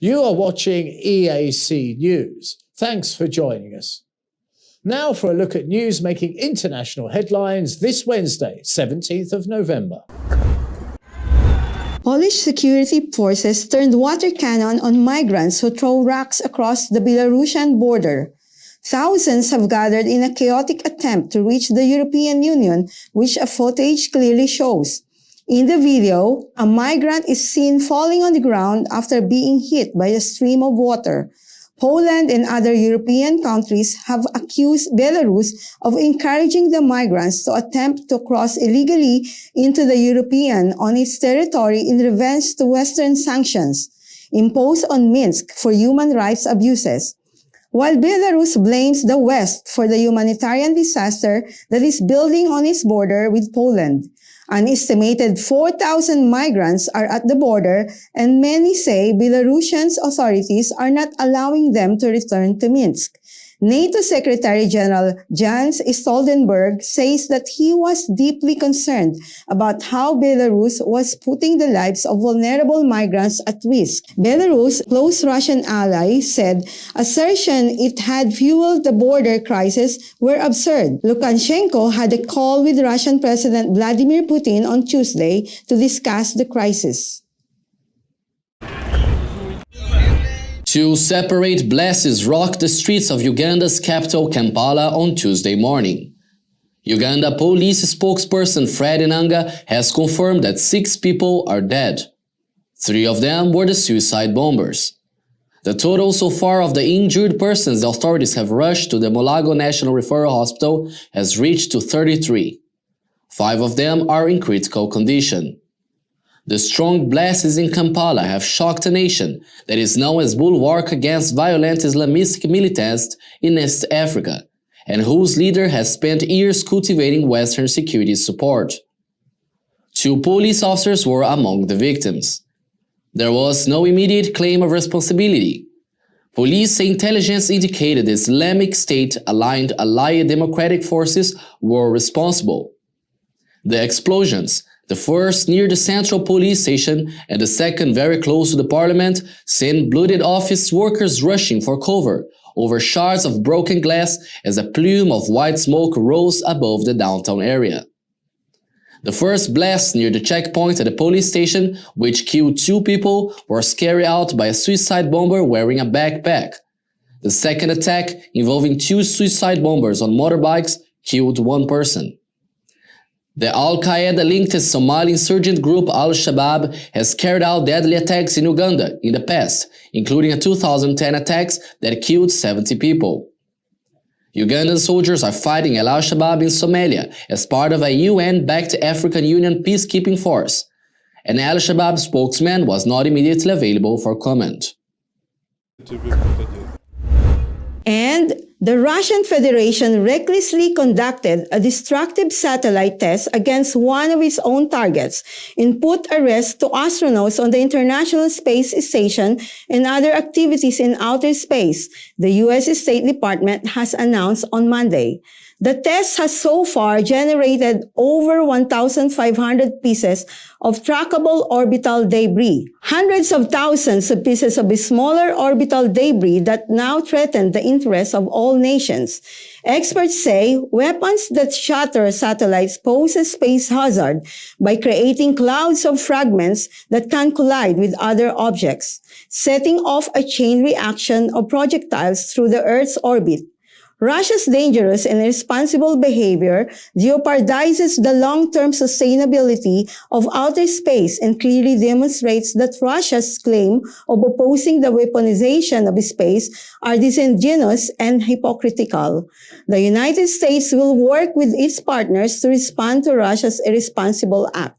You are watching EAC News. Thanks for joining us. Now for a look at news making international headlines this Wednesday, 17th of November. Polish security forces turned water cannon on migrants who throw rocks across the Belarusian border. Thousands have gathered in a chaotic attempt to reach the European Union, which a footage clearly shows. In the video, a migrant is seen falling on the ground after being hit by a stream of water. Poland and other European countries have accused Belarus of encouraging the migrants to attempt to cross illegally into the European on its territory in revenge to Western sanctions imposed on Minsk for human rights abuses. While Belarus blames the West for the humanitarian disaster that is building on its border with Poland. An estimated 4,000 migrants are at the border, and many say Belarusian authorities are not allowing them to return to Minsk. NATO Secretary General Jens Stoltenberg says that he was deeply concerned about how Belarus was putting the lives of vulnerable migrants at risk. Belarus' close Russian ally said assertion it had fueled the border crisis were absurd. Lukashenko had a call with Russian President Vladimir Putin on Tuesday to discuss the crisis. Two separate blasts rocked the streets of Uganda's capital Kampala on Tuesday morning. Uganda police spokesperson Fred Enanga has confirmed that 6 people are dead. 3 of them were the suicide bombers. The total so far of the injured persons the authorities have rushed to the Mulago National Referral Hospital has reached to 33. 5 of them are in critical condition. The strong blasts in Kampala have shocked a nation that is known as bulwark against violent Islamist militants in East Africa, and whose leader has spent years cultivating Western security support. 2 police officers were among the victims. There was no immediate claim of responsibility. Police intelligence indicated the Islamic State-aligned allied democratic forces were responsible. The explosions, the first near the central police station and the second very close to the parliament, sent blooded office workers rushing for cover over shards of broken glass as a plume of white smoke rose above the downtown area. The first blast near the checkpoint at the police station, which killed 2 people, was carried out by a suicide bomber wearing a backpack. The second attack, involving 2 suicide bombers on motorbikes, killed 1 person. The Al-Qaeda-linked Somali insurgent group Al-Shabaab has carried out deadly attacks in Uganda in the past, including a 2010 attack that killed 70 people. Ugandan soldiers are fighting Al-Shabaab in Somalia as part of a UN-backed African Union peacekeeping force. An Al-Shabaab spokesman was not immediately available for comment. And the Russian Federation recklessly conducted a destructive satellite test against one of its own targets and put arrest to astronauts on the International Space Station and other activities in outer space, the U.S. State Department has announced on Monday. The test has so far generated over 1,500 pieces of trackable orbital debris, hundreds of thousands of pieces of smaller orbital debris that now threaten the interests of all nations. Experts say weapons that shatter satellites pose a space hazard by creating clouds of fragments that can collide with other objects, setting off a chain reaction of projectiles through the Earth's orbit. Russia's dangerous and irresponsible behavior jeopardizes the long-term sustainability of outer space and clearly demonstrates that Russia's claim of opposing the weaponization of space are disingenuous and hypocritical. The United States will work with its partners to respond to Russia's irresponsible act.